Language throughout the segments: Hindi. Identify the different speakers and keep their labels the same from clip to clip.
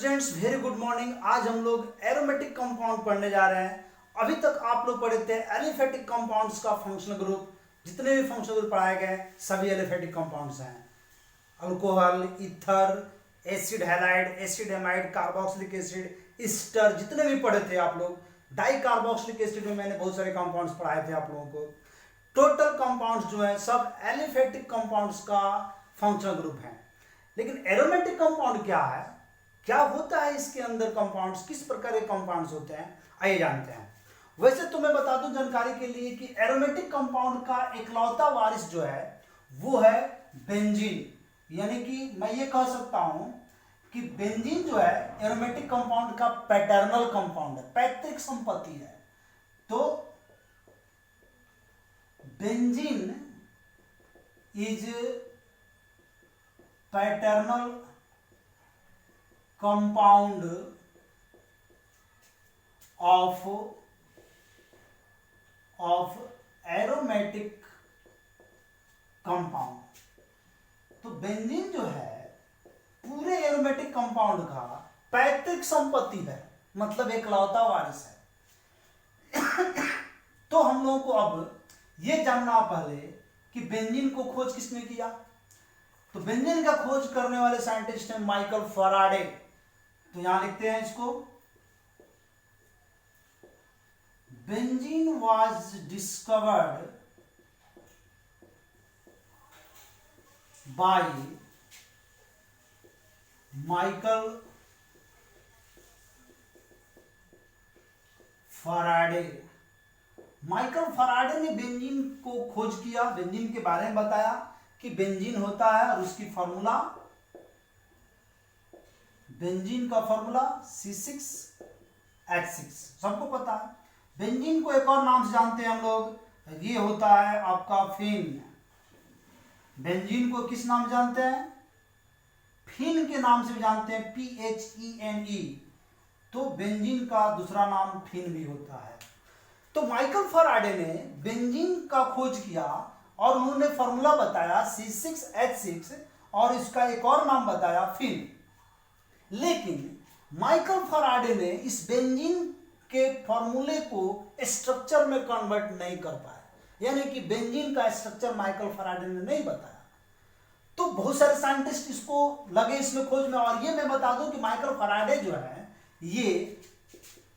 Speaker 1: Students, very good morning. आज हम लोग एरोमेटिक कंपाउंड पढ़ने जा रहे हैं। अभी तक आप लोग पढ़े थे एलिफेटिक कंपाउंड्स का फंक्शनल ग्रुप। जितने भी फंक्शनल ग्रुप पढ़ाए गए सभी एलिफेटिक कंपाउंड्स हैं। Alcohol, ether, acid halide, acid amide, carboxylic acid, Easter, जितने भी पढ़े थे आप लोग। डाई कार्बोक्सिलिक एसिड में मैंने बहुत सारे कंपाउंड्स पढ़ाए थे आप लोगों को। टोटल कंपाउंड्स जो है सब एलिफेटिक कंपाउंड्स का फंक्शनल ग्रुप है। लेकिन एरोमेटिक कंपाउंड क्या है, क्या होता है इसके अंदर, कंपाउंड्स किस प्रकार के कंपाउंड्स होते हैं, आइए जानते हैं। वैसे तो मैं बता दूं जानकारी के लिए कि एरोमेटिक कंपाउंड का इकलौता वारिस जो है वो है बेंजीन। यानी कि मैं ये कह सकता हूं कि बेंजीन जो है एरोमेटिक कंपाउंड का पैटर्नल कंपाउंड है, पैतृक संपत्ति है। तो benzene is paternal compound of aromatic compound. तो बेंजीन जो है पूरे एरोमेटिक कंपाउंड का पैतृक संपत्ति है, मतलब एकलौता वारिस है। तो हम लोगों को अब यह जानना पहले कि बेंजीन को खोज किसने किया। तो बेंजीन का खोज करने वाले साइंटिस्ट हैं माइकल फैराडे। तो यहां लिखते हैं इसको, benzene was discovered by Michael Faraday. Michael Faraday ने बेंजीन को खोज किया, बेंजीन के बारे में बताया कि बेंजीन होता है और उसकी फॉर्मूला, बेंजीन का फॉर्मूला C6H6 सबको पता है। बेंजीन को एक और नाम से जानते हैं हम लोग, ये होता है आपका फिन। बेंजीन को किस नाम जानते हैं, फिन के नाम से भी जानते हैं, PHENE। तो बेंजीन का दूसरा नाम फिन भी होता है। तो माइकल फैराडे ने बेंजीन का खोज किया और उन्होंने फॉर्मूला बताया C6H6 और इसका एक और नाम बताया फिन। लेकिन माइकल फैराडे ने इस बेंजीन के फॉर्मूले को स्ट्रक्चर में कन्वर्ट नहीं कर पाया, यानी कि बेंजीन का स्ट्रक्चर माइकल फैराडे ने नहीं बताया। तो बहुत सारे साइंटिस्ट इसको लगे इसमें खोज में। और ये मैं बता दूं कि माइकल फैराडे जो है ये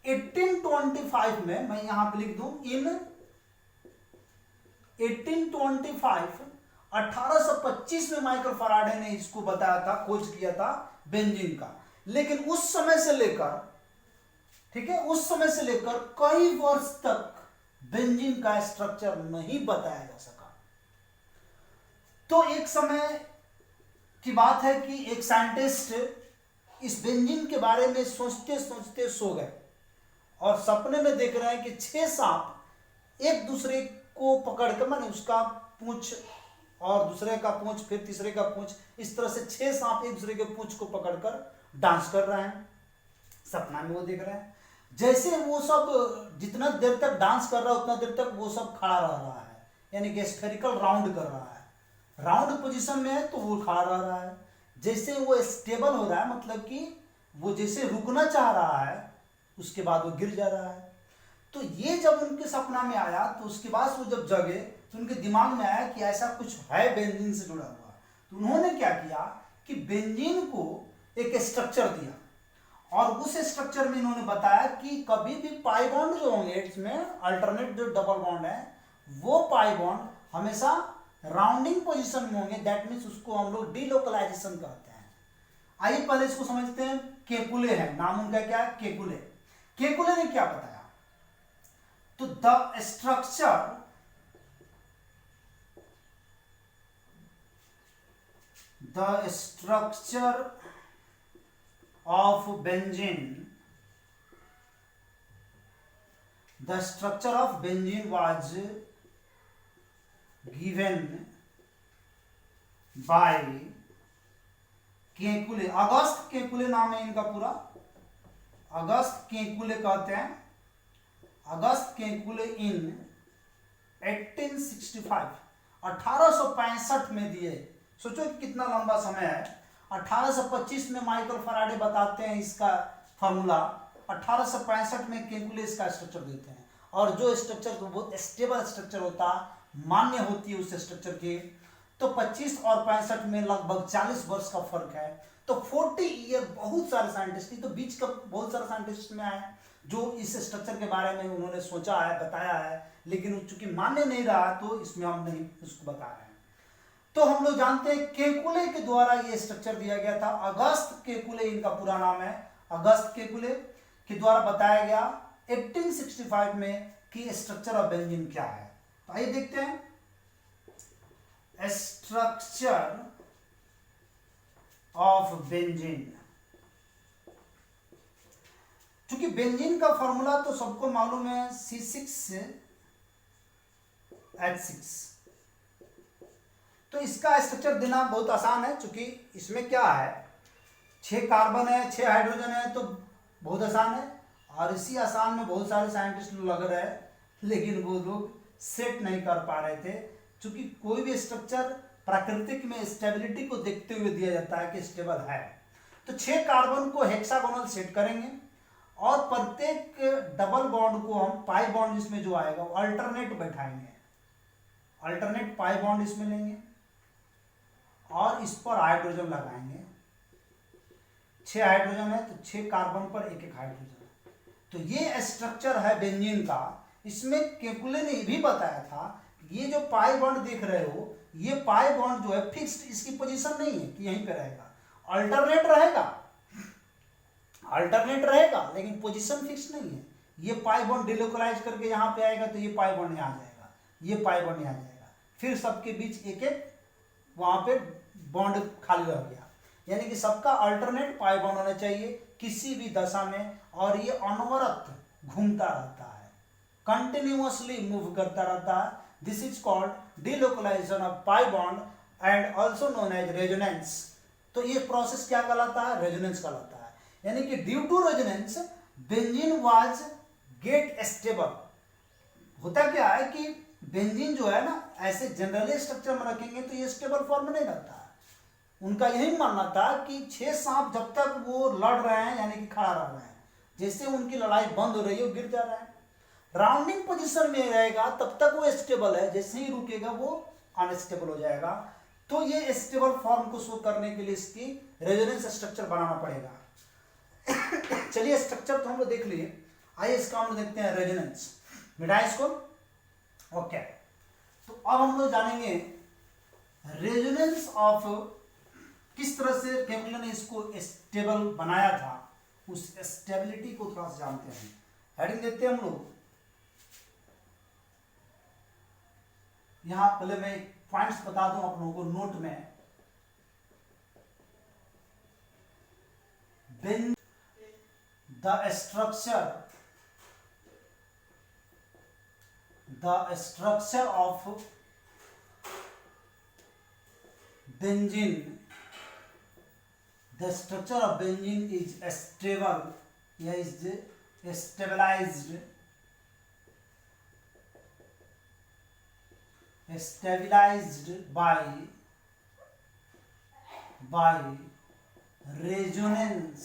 Speaker 1: 1825 में, मैं यहां पे लिख दूं, इन 1825 1825 में माइकल फैराडे ने इसको बताया था, खोज किया था बेंजीन का। लेकिन उस समय से लेकर, ठीक है, उस समय से लेकर कई वर्ष तक बेंजीन का स्ट्रक्चर नहीं बताया जा सका। तो एक समय की बात है कि एक साइंटिस्ट इस बेंजीन के बारे में सोचते सोचते सो गए और सपने में देख रहे हैं कि 6 सांप एक दूसरे को पकड़कर, माने उसका पूंछ और दूसरे का पूंछ, फिर तीसरे का पूंछ, इस तरह से 6 सांप एक दूसरे के पूंछ को पकड़कर डांस कर रहे हैं। सपना में वो देख रहे हैं। जैसे वो सब जितना देर तक डांस कर रहा है उतना देर तक वो सब खड़ा रह रहा है, यानी कि स्फेरिकल राउंड कर रहा है, राउंड पोजीशन में है तो वो खड़ा रह रहा है। जैसे वो स्टेबल हो रहा है, मतलब कि वो जैसे रुकना चाह रहा है उसके बाद वो गिर जा रहा है। तो ये जब उनके सपना में आया तो उसके बाद वो जब जगे तो उनके दिमाग में आया कि ऐसा कुछ है बेंजीन से जुड़ा हुआ। तो उन्होंने क्या किया कि बेंजीन को एक स्ट्रक्चर दिया और उस स्ट्रक्चर में इन्होंने बताया कि कभी भी पाई बॉन्ड जो होंगे इसमें, अल्टरनेट जो डबल बॉन्ड है, वो पाई बॉन्ड हमेशा राउंडिंग पोजीशन में होंगे। दैट मीन्स उसको हम लोग डीलोकलाइजेशन कहते हैं। आइए पहले इसको समझते हैं। केकुले है नाम उनका, क्या है, केकुले। केकुले ने क्या बताया, तो the structure of benzene, the structure of benzene was given by Kekule. August Kekule नाम है इनका पूरा, अगस्त केकुले कहते हैं। अगस्त केकुले इन 1865 1865 में दिए। सोचो कि कितना लंबा समय है। 1825 में माइकल फैराडे बताते हैं इसका फॉर्मूला, 1865 में केकुले इसका स्ट्रक्चर देते हैं। और जो स्ट्रक्चर बहुत स्टेबल स्ट्रक्चर होता है, मान्य होती है उस स्ट्रक्चर के, तो 25 और 65 में लगभग 40 वर्ष का फर्क है। तो 40 ईयर बहुत सारे साइंटिस्ट, तो बीच का बहुत सारे साइंटिस्ट में आए जो इस स्ट्रक्चर के बारे में उन्होंने सोचा है, बताया है, लेकिन चूंकि मान्य नहीं रहा तो इसमें हम नहीं उसको बता रहे हैं। तो हम लोग जानते हैं केकुले के द्वारा ये स्ट्रक्चर दिया गया था। अगस्त केकुले इनका पूरा नाम है। अगस्त केकुले के द्वारा बताया गया 1865 में कि स्ट्रक्चर ऑफ बेंजीन क्या है। तो आइए देखते हैं स्ट्रक्चर ऑफ बेंजीन। क्योंकि बेंजीन का फॉर्मूला तो सबको मालूम है, C6H6। तो इसका स्ट्रक्चर देना बहुत आसान है, क्योंकि इसमें क्या है, 6 कार्बन है, 6 हाइड्रोजन है, तो बहुत आसान है। और इसी आसान में बहुत सारे साइंटिस्ट लग रहे हैं, लेकिन वो लोग सेट नहीं कर पा रहे थे, क्योंकि कोई भी स्ट्रक्चर प्राकृतिक में स्टेबिलिटी को देखते हुए दिया जाता है कि स्टेबल है। तो 6 कार्बन को हेक्सागोनल सेट करेंगे और प्रत्येक डबल बॉन्ड को हम पाई बॉन्ड इसमें जो आएगा वो अल्टरनेट बैठाएंगे, अल्टरनेट पाई बॉन्ड इसमें लेंगे और इस पर हाइड्रोजन लगाएंगे। 6 हाइड्रोजन है तो 6 कार्बन पर एक एक हाइड्रोजन। तो ये स्ट्रक्चर है बेंजीन का। इसमें केकुले ने भी बताया था कि ये जो पाई बॉन्ड देख रहे हो, ये पाई बॉन्ड जो है फिक्स्ड, इसकी पोजीशन नहीं है कि यहीं पे रहेगा, अल्टरनेट रहेगा, अल्टरनेट रहेगा, लेकिन पोजीशन फिक्स नहीं है। ये पाई बॉन्ड डिलोकलाइज करके यहाँ पे आएगा तो ये पाई बॉन्ड यहाँ जाएगा, ये पाई बॉन्ड यहाँ जाएगा, फिर सबके बीच एक एक वहां पे बॉन्ड खाली रह गया। यानी कि सबका अल्टरनेट पाई बॉन्ड होना चाहिए किसी भी दशा में, और ये अनवरत घूमता रहता है, कंटिन्यूअसली मूव करता रहता है। This is called delocalisation of pi bond and also known as resonance. तो ये प्रोसेस क्या कहलाता है, रेजोनेंस कहलाता है। यानी कि due to resonance benzene was get stable. होता क्या है कि बेंजीन जो है ना, ऐसे जनरली स्ट्रक्चर में रखेंगे तो ये स्टेबल फॉर्म नहीं रहता है। उनका यही मानना था कि 6 सांप जब तक वो लड़ रहे हैं, यानी कि खड़ा रह रहे हैं, जैसे उनकी लड़ाई बंद हो रही है वो गिर जा रहा है। राउंडिंग पोजीशन में रहेगा तब तक वो स्टेबल है, जैसे ही रुकेगा वो अनस्टेबल हो जाएगा। तो ये स्टेबल फॉर्म को शो करने के लिए इसकी रेजोनेंस स्ट्रक्चर बनाना पड़ेगा। चलिए स्ट्रक्चर तो हम लोग देख लिए, आइए इसका हम लोग देखते हैं रेजोनेंस। मिटाएं इसको। ओके, तो अब हम लोग जानेंगे रेजोनेंस ऑफ, किस तरह से केकुले ने इसको स्टेबल बनाया था, उस स्टेबिलिटी को थोड़ा सा जानते हैं। हेडिंग देते हैं हम लोग। यहां पहले मैं पॉइंट्स बता दूं आप लोगों को नोट में। the structure of benzene, the structure of benzene is stable, is stabilized by resonance.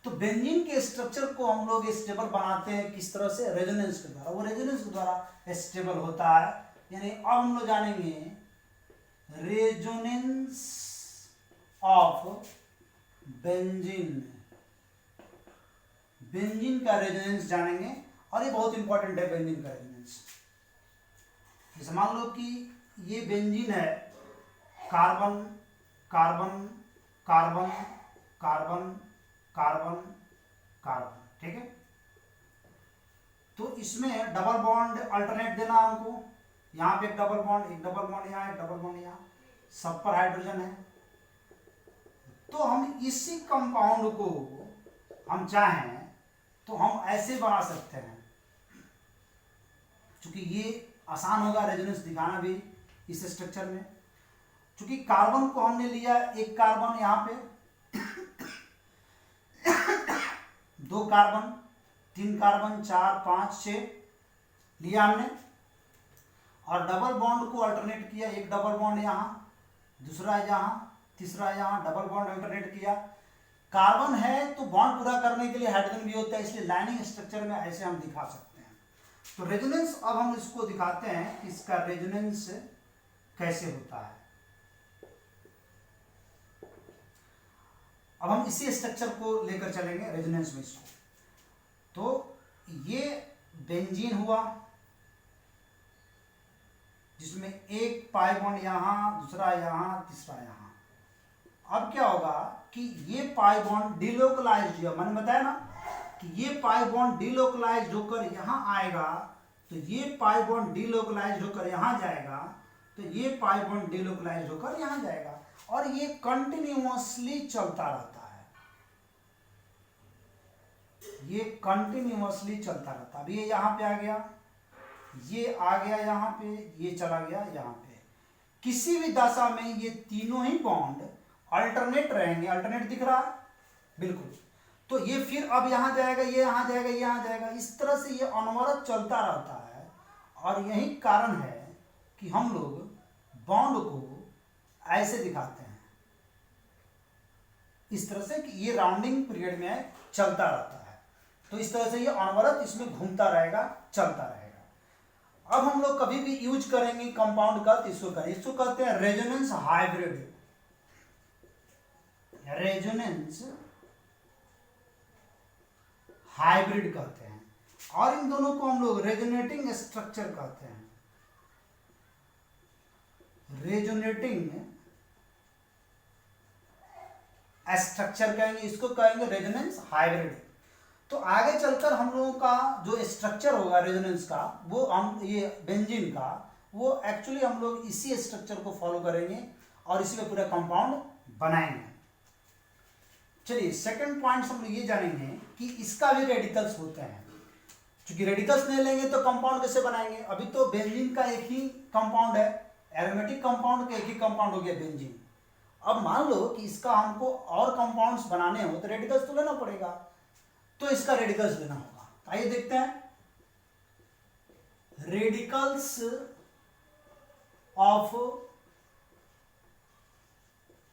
Speaker 1: तो बेंजीन के स्ट्रक्चर को हम लोग स्टेबल बनाते हैं किस तरह से, रेजोनेंस के द्वारा। वो रेजोनेंस के द्वारा स्टेबल होता है। यानी अब हम लोग जानेंगे रेजोनेंस ऑफ बेंजीन, बेंजीन का रेजोनेंस जानेंगे, और ये बहुत इंपॉर्टेंट है बेंजीन का रेजोनेंस। जैसे मान लो कि ये बेंजीन है, carbon carbon carbon carbon carbon carbon, ठीक है। तो इसमें डबल बॉन्ड अल्टरनेट देना हमको, यहां पे एक डबल बॉन्ड, एक डबल बॉन्ड यहां, एक डबल बॉन्ड यहां, सब पर हाइड्रोजन है। तो हम इसी कंपाउंड को हम चाहें तो हम ऐसे बना सकते हैं, क्योंकि ये आसान होगा रेजोनेंस दिखाना भी इस स्ट्रक्चर में। क्योंकि कार्बन को हमने लिया, एक कार्बन यहाँ पे, 2 कार्बन, 3 कार्बन, 4 5 6 लिया हमने, और डबल बॉन्ड को अल्टरनेट किया, एक डबल बॉन्ड यहाँ, दूसरा यहाँ, तीसरा यहाँ डबल बॉन्ड अल्टरनेट किया। कार्बन है तो बॉन्ड पूरा करने के लिए हाइड्रोजन भी होता है, इसलिए लाइनिंग स्ट्रक्चर में ऐसे हम दिखा सकते हैं। तो रेजोनेंस अब हम इसको दिखाते हैं कि इसका रेजोनेंस कैसे होता है। अब हम इसी स्ट्रक्चर को लेकर चलेंगे रेजोनेंस में इसको। तो ये बेंजीन हुआ जिसमें एक पाई बॉन्ड यहां, दूसरा यहां, तीसरा यहां। अब क्या होगा कि ये पाई बॉन्ड डिलोकलाइज्ड हुआ, मैंने बताया ना कि ये पाई बॉन्ड डिलोकलाइज्ड होकर यहां आएगा, तो ये पाई बॉन्ड डिलोकलाइज्ड होकर यहां जाएगा, तो ये पाई बॉन्ड डिलोकलाइज्ड होकर यहां जाएगा, और ये कंटिन्यूअसली चलता रहता है, ये कंटिन्यूअसली चलता रहता है। अब ये यहां पे आ गया, ये आ गया यहां पे, ये चला गया यहां पे। किसी भी दशा में ये तीनों ही बॉन्ड अल्टरनेट रहेंगे। अल्टरनेट दिख रहा है बिल्कुल। तो ये फिर अब यहां जाएगा, ये यहां जाएगा, ये यहां जाएगा, इस तरह से ये अनवरत चलता रहता है। और यही कारण है कि हम लोग बॉन्ड को ऐसे दिखाते हैं, इस तरह से कि ये राउंडिंग पीरियड में चलता रहता है। तो इस तरह से ये अनवरत इसमें घूमता रहेगा, चलता रहेगा। अब हम लोग कभी भी यूज करेंगे कंपाउंड का, तो इसको करें, इसको कहते हैं रेजोनेंस हाइब्रिड। रेजोनेंस हाइब्रिड कहते हैं, और इन दोनों को हम लोग रेजोनेटिंग स्ट्रक्चर कहते हैं। रेजोनेटिंग स्ट्रक्चर कहेंगे, इसको कहेंगे रेजोनेंस हाइब्रिड। तो आगे चलकर हम लोगों का जो स्ट्रक्चर होगा रेजोनेंस का, वो हम ये बेंजीन का, वो एक्चुअली हम लोग इसी स्ट्रक्चर को फॉलो करेंगे और इसी में पूरा कंपाउंड बनाएंगे। चलिए सेकंड पॉइंट हम लोग ये जानेंगे कि इसका भी रेडिकल्स होते हैं। क्योंकि रेडिकल्स नहीं लेंगे तो कंपाउंड कैसे बनाएंगे। अभी तो बेंजीन का एक ही कंपाउंड है, एरोमेटिक कंपाउंड का एक ही कंपाउंड हो गया बेंजीन। अब मान लो कि इसका हमको और कंपाउंड्स बनाने हो तो रेडिकल्स तो लेना पड़ेगा, तो इसका रेडिकल्स लेना होगा। आइए देखते हैं रेडिकल्स ऑफ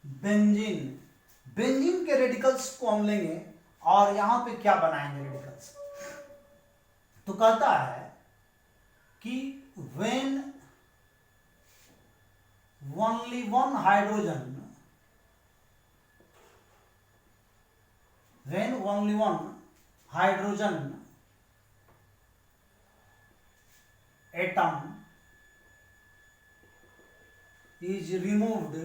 Speaker 1: बेंजीन। बेंजीन के रेडिकल्स को हम लेंगे और यहां पे क्या बनाएंगे रेडिकल्स। तो कहता है कि when only one hydrogen, when only one hydrogen atom is removed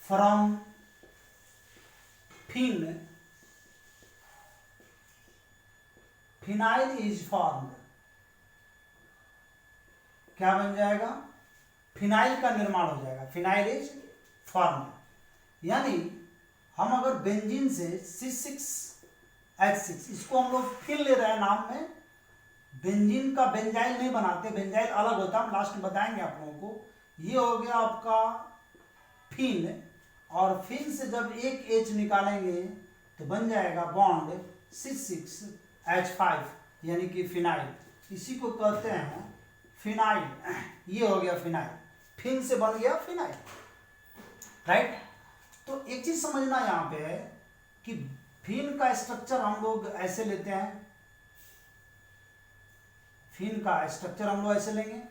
Speaker 1: from phenyl, phenyl is formed। क्या बन जाएगा, फिनाइल का निर्माण हो जाएगा, फिनाइल इज फॉर्म। यानी हम अगर बेंजीन से C6H6, इसको हम लोग फिर ले रहे हैं नाम में। बेंजीन का बेंजाइल नहीं बनाते, बेंजाइल अलग होता है, हम लास्ट में बताएंगे आप लोगों को। ये हो गया आपका फिन, और फिन से जब एक H निकालेंगे तो बन जाएगा बॉन्ड C6H5, यानी कि फिनाइल। इसी को कहते हैं फिनाइल। ये हो गया फिनाइल, फिन से बन गया फिनाइल, राइट। तो एक चीज समझना यहां पे है कि फिन का स्ट्रक्चर हम लोग ऐसे लेते हैं, फिन का स्ट्रक्चर हम लोग ऐसे लेंगे,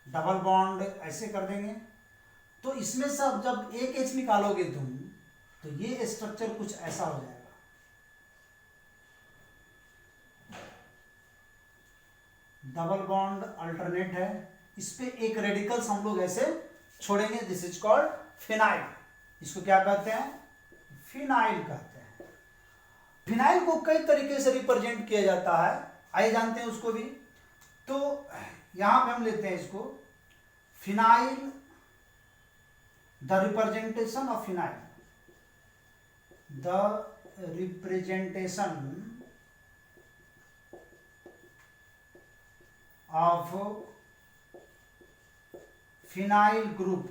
Speaker 1: डबल बॉन्ड ऐसे कर देंगे। तो इसमें से अब जब एक H निकालोगे तुम, तो ये स्ट्रक्चर कुछ ऐसा हो जाएगा। डबल बॉन्ड अल्टरनेट है, इस पे एक रेडिकल्स हम लोग ऐसे छोड़ेंगे, दिस इज कॉल्ड फिनाइल। इसको क्या कहते हैं, फिनाइल कहते हैं। फिनाइल को कई तरीके से रिप्रेजेंट किया जाता है, आइए जानते हैं उसको भी। तो यहां पे हम लेते हैं इसको phenyl, the representation of phenyl, the representation of phenyl group.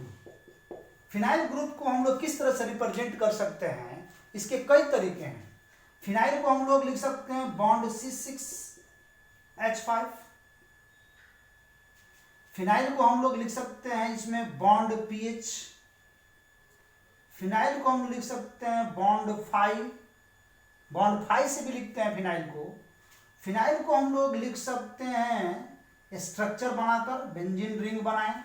Speaker 1: Phenyl group को हम लोग किस तरह से रिप्रेजेंट कर सकते हैं, इसके कई तरीके हैं। फिनाइल को हम लोग लिख सकते हैं बॉन्ड C6H5, फिनाइल को हम लोग लिख सकते हैं इसमें बॉन्ड पीएच, फिनाइल को हम लिख सकते हैं बॉन्ड 5, बॉन्ड 5 से भी लिखते हैं फिनाइल को। फिनाइल को हम लोग लिख सकते हैं स्ट्रक्चर बनाकर, बेंजीन रिंग बनाएं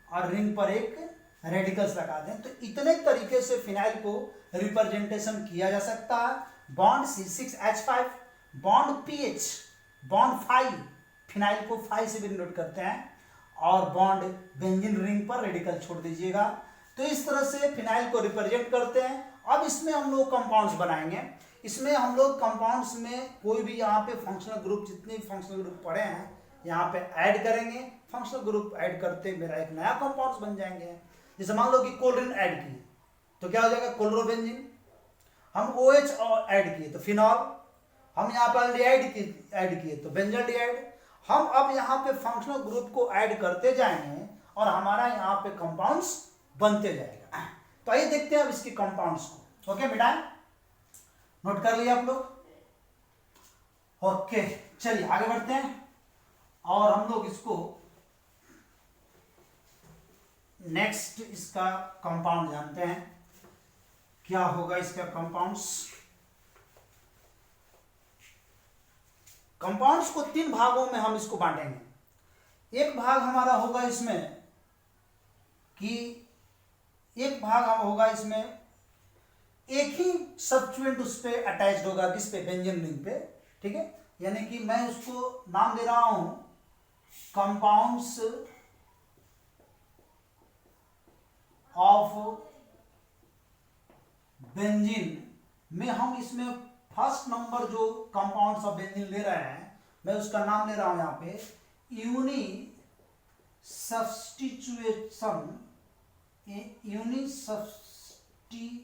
Speaker 1: और रिंग पर एक रेडिकल्स लगा दें। तो इतने तरीके से फिनाइल को रिप्रेजेंटेशन किया जा सकता है। Bond C6H5, bond pH, bond 5, phenyl को 5 से भी नोट करते हैं, और बॉन्ड बेंजीन रिंग पर रेडिकल छोड़ दीजिएगा। तो इस तरह से फिनाइल को रिप्रेजेंट करते हैं। अब इसमें हम लोग कंपाउंड्स बनाएंगे। इसमें हम लोग कंपाउंड्स में कोई भी यहाँ पे फंक्शनल ग्रुप, जितने भी फंक्शनल ग्रुप पड़े हैं यहाँ पे ऐड करेंगे। फंक्शनल ग्रुप ऐड करते मेरा एक नया कंपाउंड्स बन जाएंगे। जैसे मान लो कि कोलरिन ऐड किए तो क्या हो जाएगा, क्लोरोबेंजीन। हम OH और ऐड किए तो फिनॉल। हम यहाँ पर एल्डिहाइड ऐड किए तो बेंजल्डिहाइड। हम अब यहाँ पे फंक्शनल ग्रुप को ऐड करते जाएंगे और हमारा यहाँ पे कंपाउंड्स बनते जाएगा। तो आइए देखते हैं अब इसके कंपाउंड्स को। ओके बेटा, नोट कर लिया आप लोग? ओके, चलिए आगे बढ़ते हैं और हम लोग इसको नेक्स्ट इसका कंपाउंड जानते हैं। क्या होगा इसका कंपाउंड्स? कंपाउंड्स को 3 भागों में हम इसको बांटेंगे। एक भाग हमारा होगा इसमें कि एक भाग हम होगा इसमें एक ही सब्स्टिट्यूएंट उस पे अटैच्ड होगा, किस पे, बेंजीन रिंग पे। ठीक है, यानी कि मैं उसको नाम दे रहा हूं कंपाउंड्स ऑफ बेंजीन में। हम इसमें फर्स्ट नंबर जो कंपाउंड्स ऑफ बेंजीन ले रहे हैं, मैं उसका नाम ले रहा हूं यहाँ पे uni substitution, uni substituent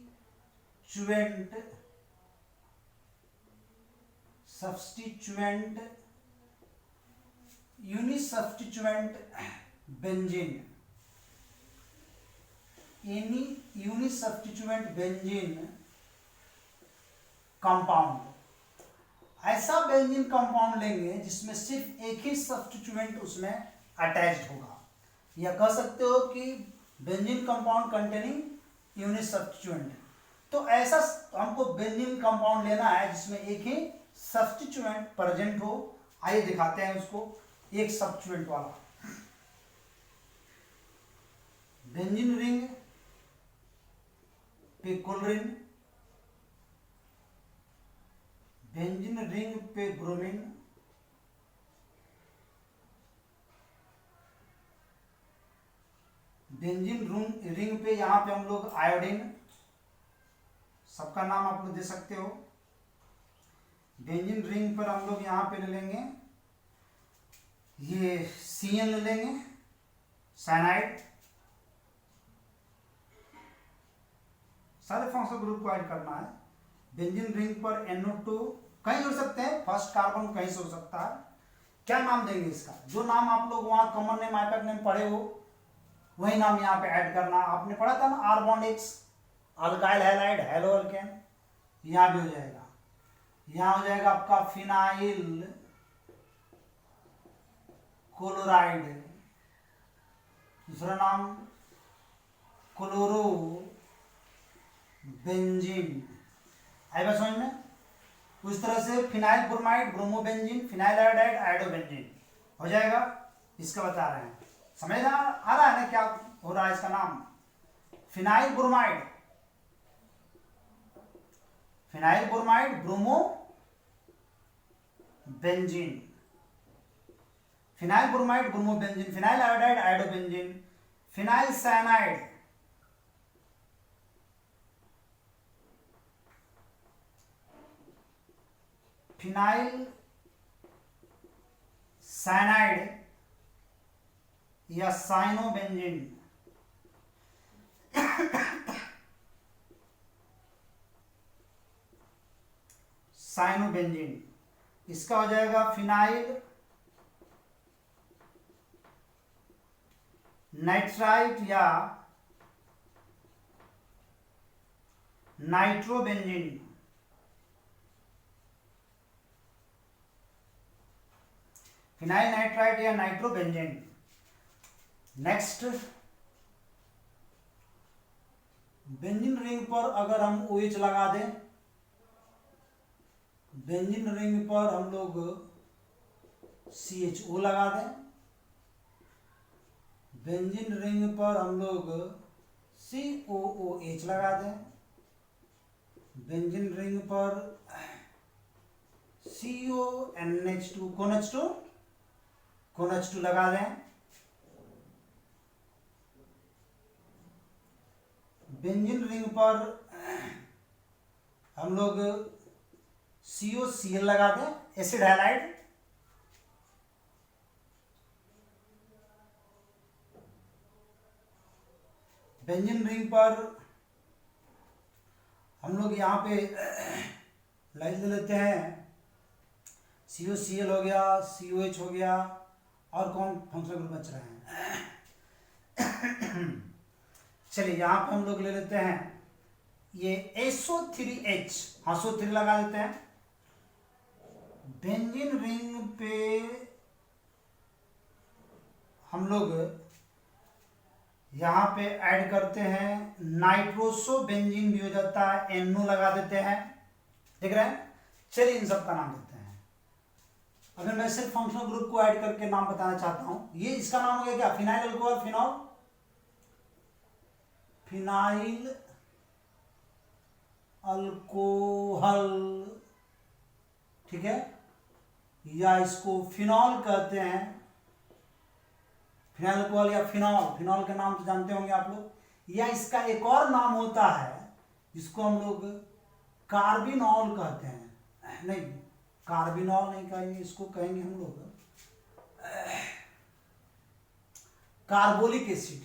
Speaker 1: benzene, uni substituent benzene compound. ऐसा बेंजीन कंपाउंड लेंगे जिसमें सिर्फ एक ही सब्स्टिट्यूएंट उसमें अटैच्ड होगा, या कह सकते हो कि benzene compound containing unit substituent. तो ऐसा हमको बेंजीन कंपाउंड लेना है जिसमें एक ही सब्स्टिट्यूएंट प्रेजेंट हो। आइए दिखाते हैं उसको, एक सब्स्टिट्यूएंट वाला। बेंजीन रिंग पे क्लोरीन, बेंजीन रिंग पे ब्रोमीन, बेंजीन रिंग पे यहां पे हम लोग आयोडीन, सबका नाम आप लोग दे सकते हो। बेंजीन रिंग पर हम लोग यहां पे ले लेंगे ये CN ले लेंगे, साइनाइड। सारे फंक्शनल ग्रुप को ऐड करना है। बेंजीन रिंग पर NO2 कहीं हो सकते हैं, फर्स्ट कार्बन कहीं से हो सकता है। क्या नाम देंगे इसका? जो नाम आप लोग वहां कॉमन नेम, आइपैक नेम पढ़े हो वही नाम यहाँ पे ऐड करना। आपने पढ़ा था ना R-Bond-X, alkyl halide, hello alkane. यहां भी हो जाएगा, यहां हो जाएगा आपका फिनाइल क्लोराइड, दूसरा नाम क्लोरो बेंजीन। आएगा समझ में? उस तरह से phenyl bromide, bromobenzene, phenyl iodide, iodobenzene हो जाएगा। इसका बता रहे हैं, समझ आ रहा है ना क्या हो रहा है इसका नाम? Phenyl bromide, phenyl bromide, bromo benzene, phenyl bromide, bromo benzene, phenyl iodide, iodobenzene, phenyl cyanide, phenyl cyanide या साइनोबेंजीन, साइनोबेंजीन। इसका हो जाएगा फिनाइल नाइट्राइट या नाइट्रोबेंजीन। फिनाइल नाइट्राइड या नाइट्रोबेंजीन। नेक्स्ट, बेंजीन रिंग पर अगर हम OH लगा दें, बेंजीन रिंग पर हम लोग CHO लगा दें, बेंजीन रिंग पर हम लोग COOH लगा दें, बेंजीन रिंग पर CONH2 CONH2 लगा दें, बेंजीन रिंग पर हम लोग COCl लगा दें, एसिड हैलाइड, बेंजीन रिंग पर हम लोग यहाँ पे लाइट ले लेते हैं, COCl हो गया, COH हो गया, और कौन फंक्शनल ग्रुप बच रहे हैं। चलिए यहाँ पे हम लोग ले लेते हैं ये SO3H, हाँ SO3 लगा देते हैं। बेंजीन रिंग पे हम लोग यहाँ पे ऐड करते हैं नाइट्रोसो बेंजीन भी हो जाता है, NO लगा देते हैं, ठीक रहे हैं। चलिए इन सब का नाम देते हैं। अगर मैं सिर्फ फंक्शनल ग्रुप को ऐड करके नाम बताना चाहता हूं, ये इसका नाम हो गया क्या, phenyl alcohol phenol, phenyl alcohol, ठीक है, या इसको फिनॉल कहते हैं, फिनाइल अल्कोहल या फिनॉल, फिनॉल के नाम तो जानते होंगे आप लोग। या इसका एक और नाम होता है जिसको हम लोग कार्बिनॉल कहते हैं, नहीं कार्बिनॉल नहीं कहेंगे, इसको कहेंगे हम लोग कार्बोलिक एसिड,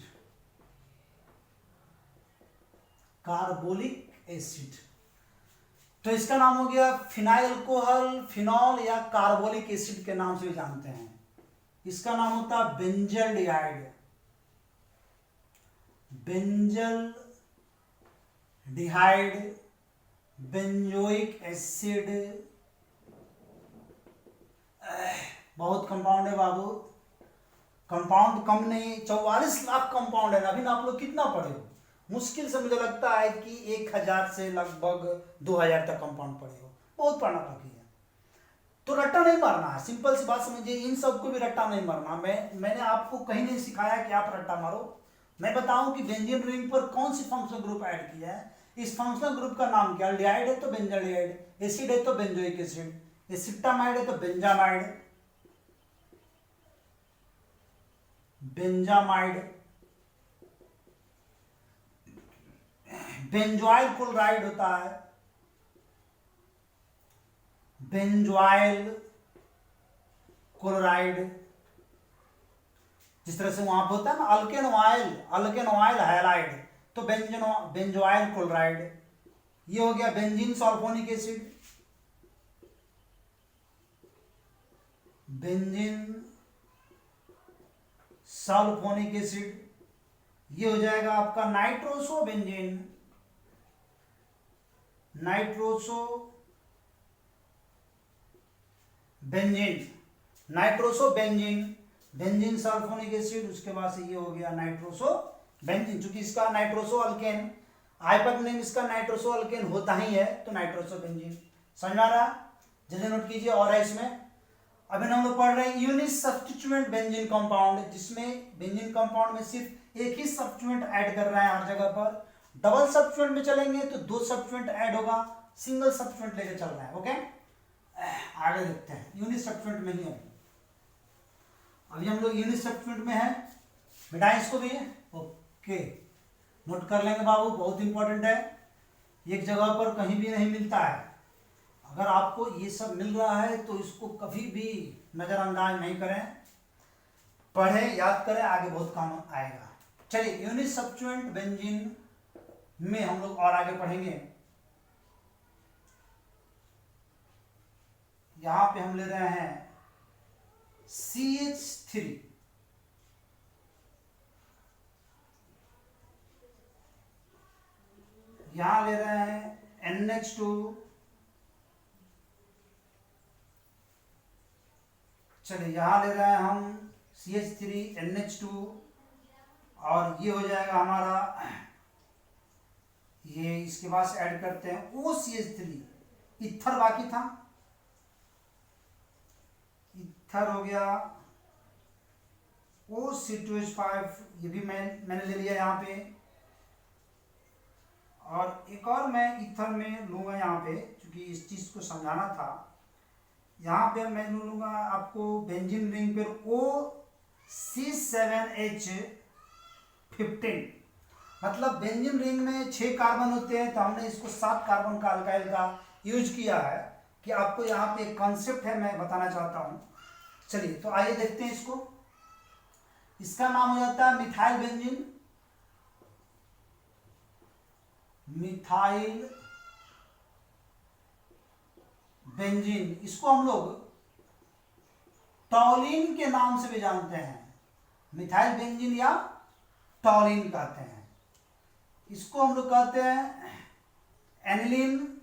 Speaker 1: कार्बोलिक एसिड। तो इसका नाम हो गया फिनाइल अल्कोहल, फिनॉल या कार्बोलिक एसिड के नाम से भी जानते हैं। इसका नाम होता है बेंजल्डिहाइड, बेंजल्डिहाइड, बेंजोइक एसिड। बहुत कंपाउंड है बाबू, कंपाउंड कम नहीं, 44 लाख कंपाउंड है। अभी ना आप लोग कितना पढ़े हो, मुश्किल से मुझे लगता है कि 1000 से लगभग 2000 तक कंपाउंड पढ़े हो, बहुत पढ़ना बाकी है। तो रट्टा नहीं मारना है, सिंपल सी बात समझिए, इन सबको भी रट्टा नहीं मारना। मैंने आपको कहीं नहीं सिखाया कि आप रट्टा मारो। मैं बताऊं कि बेंजीन रिंग पर कौन सी फंक्शनल ग्रुप ऐड किया है, इस फंक्शनल ग्रुप का नाम क्या, एल्डिहाइड है तो बेंजल्डिहाइड, एसिड है तो बेंजोइक एसिड, एसिटामाइड है तो बेंजामाइड, बेंजामाइड, बेंजोइल क्लोराइड होता है, बेंजोइल क्लोराइड। जिस तरह से वहां पर होता है ना अल्केन ऑयल हैलाइड, तो बेंजोइल क्लोराइड। ये हो गया benzene sulphonic acid, benzene sulphonic acid. ये हो जाएगा आपका nitroso benzene, nitroso benzene, nitroso benzene, benzene sulphonic acid. उसके बाद से ये हो गया नाइट्रोसो बेंजीन, चूंकि इसका नाइट्रोसो अल्केन, हाइपर नेम इसका नाइट्रोसो अल्केन होता ही है, तो नाइट्रोसो बेंजीन। समझ में आ रहा, जल्दी नोट कीजिए। और है इसमें अभी हम लोग पढ़ रहे हैं यूनिट सब्स्टिट्यूएंट बेंजीन कंपाउंड, जिसमें बेंजीन कंपाउंड में सिर्फ एक ही सब्स्टिट्यूएंट ऐड कर रहा है हर जगह पर। डबल सब्स्टिट्यूएंट में चलेंगे तो 2 सब्स्टिट्यूएंट ऐड होगा, सिंगल सब्स्टिट्यूएंट लेके चल रहा है। ओके, आगे देखते हैं यूनिट सब्स्टिट्यूएंट में ही। अभी हम लोग यूनिट सब्स्टिट्यूएंट में है, मिटाएं इसको भी। ओके, नोट कर लेंगे बाबू, बहुत इंपॉर्टेंट है, एक जगह पर कहीं भी नहीं मिलता है। अगर आपको ये सब मिल रहा है तो इसको कभी भी नजरअंदाज नहीं करें, पढ़ें, याद करें, आगे बहुत काम आएगा। चलिए यूनिट सब्स्टिट्यूएंट बेंजीन में हम लोग और आगे पढ़ेंगे। यहां पे हम ले रहे हैं CH3, यहां ले रहे हैं NH2। चलिए यहाँ ले रहे हैं हम CH3NH2 और ये हो जाएगा हमारा, ये इसके बाद ऐड करते हैं OCH3, इथर बाकी था, इथर हो गया, OC2H5 ये भी मैंने ले लिया यहाँ पे, और एक और मैं इथर में लूँगा यहाँ पे, क्योंकि इस चीज़ को समझाना था। यहाँ पे मैं लूँगा आपको बेंजीन रिंग पे OC7H15, मतलब बेंजीन रिंग में 6 कार्बन होते हैं, तो हमने इसको 7 कार्बन का अल्काइल का यूज किया है, कि आपको यहाँ पे एक कॉन्सेप्ट है मैं बताना चाहता हूँ। चलिए तो आइए देखते हैं इसको। इसका नाम हो जाता है मिथाइल बेंजीन, मिथाइल बेंजीन। इसको हम लोग टॉलिन के नाम से भी जानते हैं, मिथाइल बेंजीन या टॉलिन कहते हैं। इसको हम लोग कहते हैं एनिलीन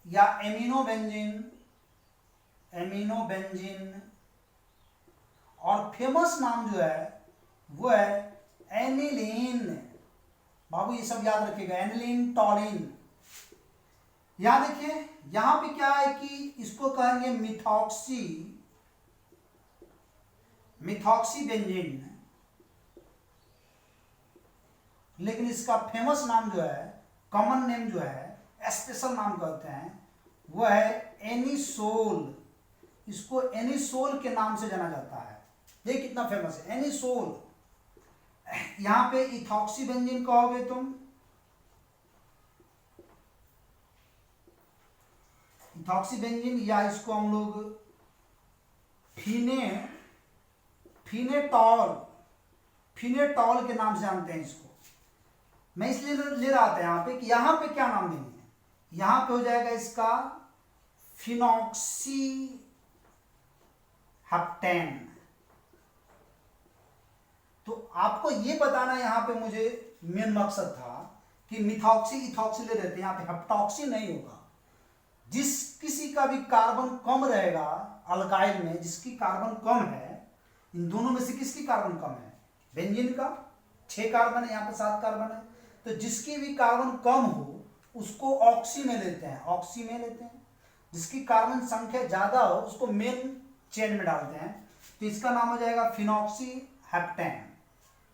Speaker 1: या एमिनो बेंजीन, एमिनो बेंजीन। और फेमस नाम जो है वो है एनिलीन। बाबू ये सब याद रखिएगा, एनिलीन, टॉलिन। यहां देखिए, यहां पे क्या है कि इसको कहेंगे मिथॉक्सी बेंजीन, लेकिन इसका फेमस नाम जो है, कॉमन नेम जो है, स्पेशल नाम कहते हैं, वो है एनिसोल। इसको एनिसोल के नाम से जाना जाता है। ये कितना फेमस है, एनिसोल। यहां पे इथॉक्सी बेंजीन कहोगे तुम, इथॉक्सी बेंजीन, या इसको हम लोग फिनेटॉल के नाम से जानते हैं इसको। मैं इसलिए ले रहा था यहाँ पे कि यहाँ पे क्या नाम देंगे, यहाँ पे हो जाएगा इसका फिनॉक्सी हेप्टेन। तो आपको ये बताना यहाँ पे मुझे मेन मकसद था कि मिथॉक्सी इथॉक्सी ले रहते हैं, यहाँ पे हेप्टॉक्सी नहीं होगा। जिस किसी का भी कार्बन कम रहेगा अल्काइल में, जिसकी कार्बन कम है, इन दोनों में से किसकी कार्बन कम है, बेंजीन का 6 कार्बन है, यहाँ पे 7 कार्बन है, तो जिसकी भी कार्बन कम हो उसको ऑक्सी में लेते हैं, ऑक्सी में लेते हैं। जिसकी कार्बन संख्या ज्यादा हो उसको मेन चेन में डालते हैं, तो इसका नाम हो जाएगा फिनॉक्सी हेप्टेन।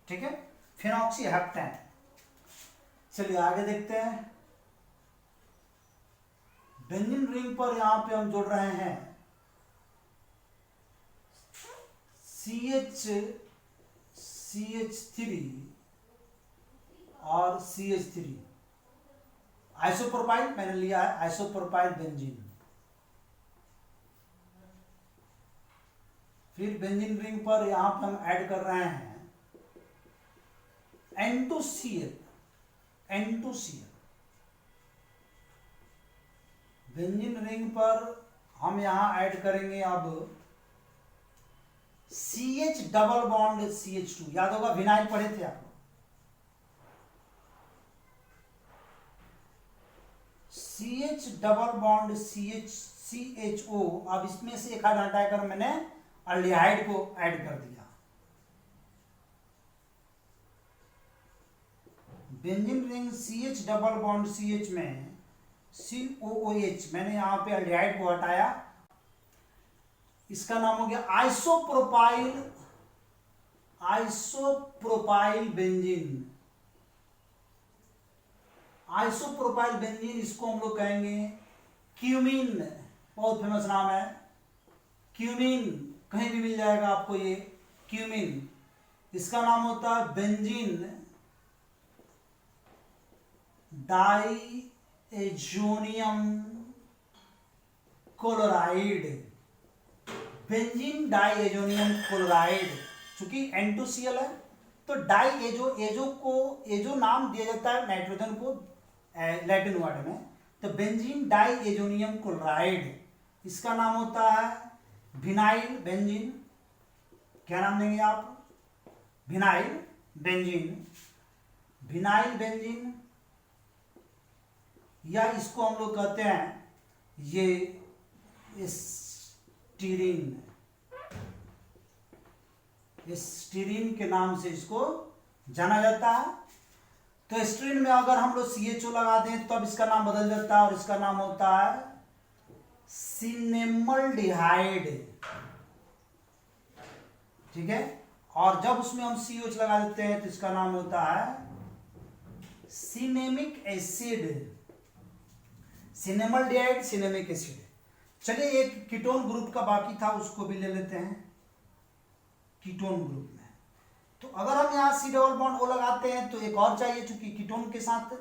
Speaker 1: ठीक है, फिनॉक्सी हेप्टेन। चलिए आगे देखते हैं। बेंजीन रिंग पर यहां पे हम जोड़ रहे हैं CH3 और CH3। आइसोप्रोपाइल मैंने लिया है, आइसोप्रोपाइल बेंजीन। फिर बेंजीन रिंग पर यहां पर हम ऐड कर रहे हैं N2Cl। बेंजीन रिंग पर हम यहां ऐड करेंगे अब CH डबल बॉन्ड CH2। याद होगा विनाइल पढ़े थे आप लोग, CH डबल बॉन्ड CHO। अब इसमें से एक हटाकर मैंने अल्डिहाइड को ऐड कर दिया। Benzene ring CH double bond CH में COOH, मैंने यहां पे अल्डिहाइड को हटाया, इसका नाम हो गया आइसोप्रोपाइल बेंजीन। आइसोप्रोपाइल बेंजीन, इसको हम लोग कहेंगे क्यूमीन। बहुत फेमस नाम है क्यूमीन, कहीं भी मिल जाएगा आपको ये क्यूमीन। इसका नाम होता है benzene diazonium chloride. Benzene diazonium chloride, चूंकि N2Cl है तो एजो नाम दिया जाता है नाइट्रोजन को लैटिन वर्ड में, तो बेंजीन डाइएजोनियम क्लोराइड। इसका नाम होता है विनाइल बेंजीन। क्या नाम देंगे आप, विनाइल बेंजीन, या इसको हम लोग कहते हैं ये स्टीरीन। स्टीरीन के नाम से इसको जाना जाता है। तो स्टीरीन में अगर हम लोग CHO लगा दें तो अब इसका नाम बदल जाता है और इसका नाम होता है सिनेमल्डिहाइड, ठीक है। और जब उसमें हम COH लगा देते हैं तो इसका नाम होता है सिनेमिक एसिड, सिनेमल्डिहाइड, सिनेमिक एसिड। चलिए एक कीटोन ग्रुप का बाकी था उसको भी ले लेते हैं। कीटोन ग्रुप में तो अगर हम यहाँ C डबल बॉन्ड O लगाते हैं तो एक और चाहिए, चूंकि कीटोन के साथ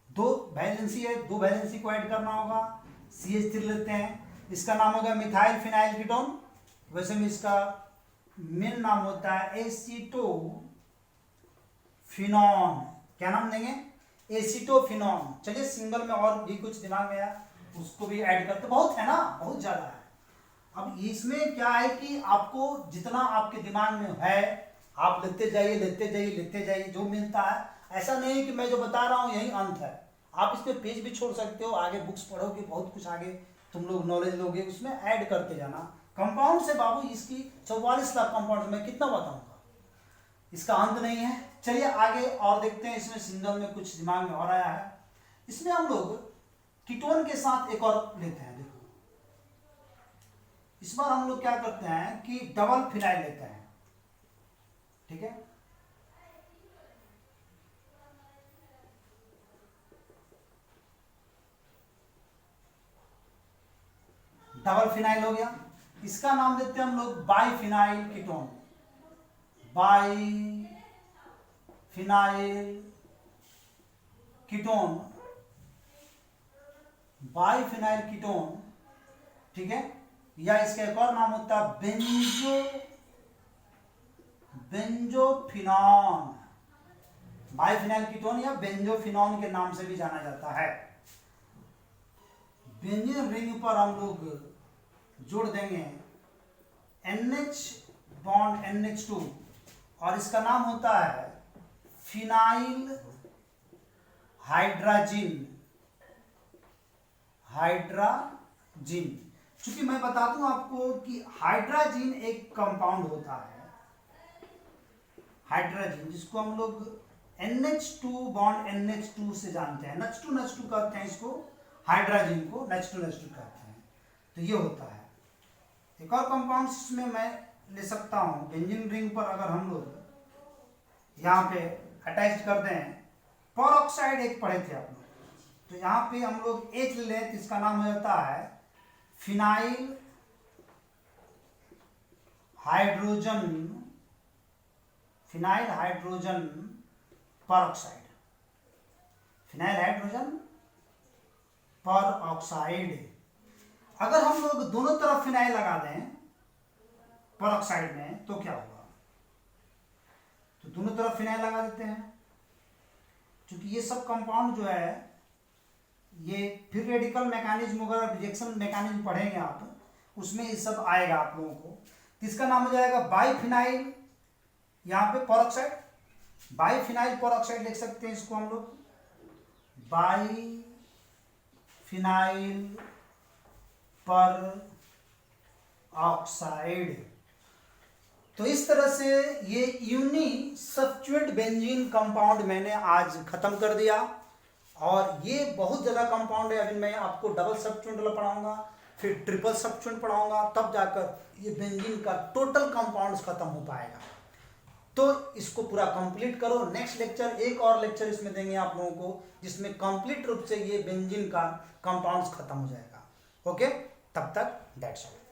Speaker 1: दो वैलेंसी है, दो वैलेंसी को ऐड करना होगा। CH3 लेते हैं, इसका नाम होगा मिथाइल फिनाइल कीटोन। वैसे में इसका मेन नाम होता है एसीटोफिनॉन। क्या नाम देंगे? एसीटोफिनॉन। चलिए सिंगल में और भी कुछ दिमाग में आया उसको भी ऐड करते, बहुत है ना, बहुत ज्यादा है। अब इसमें क्या है कि आपको जितना आपके दिमाग में है आप लेते जाइए, लेते जाइए, लेते जाइए, जो मिलता है। ऐसा नहीं है कि मैं जो बता रहा हूँ यही अंत है, आप इसमें पेज भी छोड़ सकते हो, आगे बुक्स पढ़ोगे बहुत कुछ आगे तुम लोग नॉलेज लोगे, उसमें ऐड करते जाना। कंपाउंड से बाबू इसकी 44 लाख कंपाउंड मैं कितना बताऊंगा, इसका अंत नहीं है। चलिए आगे और देखते हैं, इसमें सिंगल में कुछ दिमाग में और आया है। इसमें हम लोग कीटोन के साथ एक और लेते हैं। देखो इस बार हम लोग क्या करते हैं कि डबल फिनाइल लेते हैं, ठीक है। डबल फिनाइल हो गया, इसका नाम देते हैं हम लोग biphenyl ketone. Biphenyl ketone, biphenyl ketone, ठीक है। या इसका एक और नाम होता है बेंजोफिनॉन। बाईफिनाइल कीटोन या बेंजोफिनॉन के नाम से भी जाना जाता है। बेंजीन रिंग पर हम लोग जोड़ देंगे NH बॉन्ड NH2 और इसका नाम होता है फिनाइल हाइड्राजिन। हाइड्राजिन, चूंकि मैं बता दूं आपको कि हाइड्राजिन एक कंपाउंड होता है, हाइड्राजिन, जिसको हम लोग NH2 बॉन्ड NH2 से जानते हैं। NH2 कहते हैं इसको, हाइड्राजिन को NH2 कहते हैं। तो ये होता है। एक और कंपाउंड इसमें मैं ले सकता हूं, बेंजीन रिंग पर अगर हम लोग यहाँ पे अटैच कर दें, परऑक्साइड एक पढ़े थे आप लोग, तो यहाँ पे हम लोग H ले लें तो इसका नाम हो जाता है phenyl hydrogen, phenyl hydrogen peroxide, phenyl hydrogen peroxide. अगर हम लोग दोनों तरफ फिनाइल लगा दें परऑक्साइड में तो क्या होगा? तो दोनों तरफ फिनाइल लगा देते हैं, क्योंकि ये सब कंपाउंड जो है ये फिर रेडिकल मैकेनिज्म वगैरह रिजेक्शन मैकेनिज्म पढ़ेंगे आप, उसमें ये सब आएगा आप लोगों को। तो इसका नाम हो जाएगा बाईफिनाइल, यहाँ पे परऑक्साइड, बाईफिनाइल परऑक्साइड लिख सकते हैं इसको हम लोग, बाईफिनाइल पर ऑक्साइड। तो इस तरह से ये यूनी सब्स्टिट्यूएंट बेंजीन कंपाउंड मैंने आज खत्म कर दिया। और ये बहुत ज़्यादा कंपाउंड है, अभी मैं आपको डबल सब्स्टिट्यूएंट वाला पढ़ाऊंगा, फिर ट्रिपल सब्स्टिट्यूएंट पढ़ाऊंगा, तब जाकर ये बेंजीन का टोटल कंपाउंड्स खत्म हो पाएगा। तो इसको पूरा कंप्लीट करो। नेक्स्ट लेक्चर, एक और लेक्चर इसमें देंगे आप लोगों को, जिसमें कंप्लीट रूप से ये बेंजीन का कंपाउंड्स खत्म हो जाएगा। ओके, तब तक दैट्स ऑल।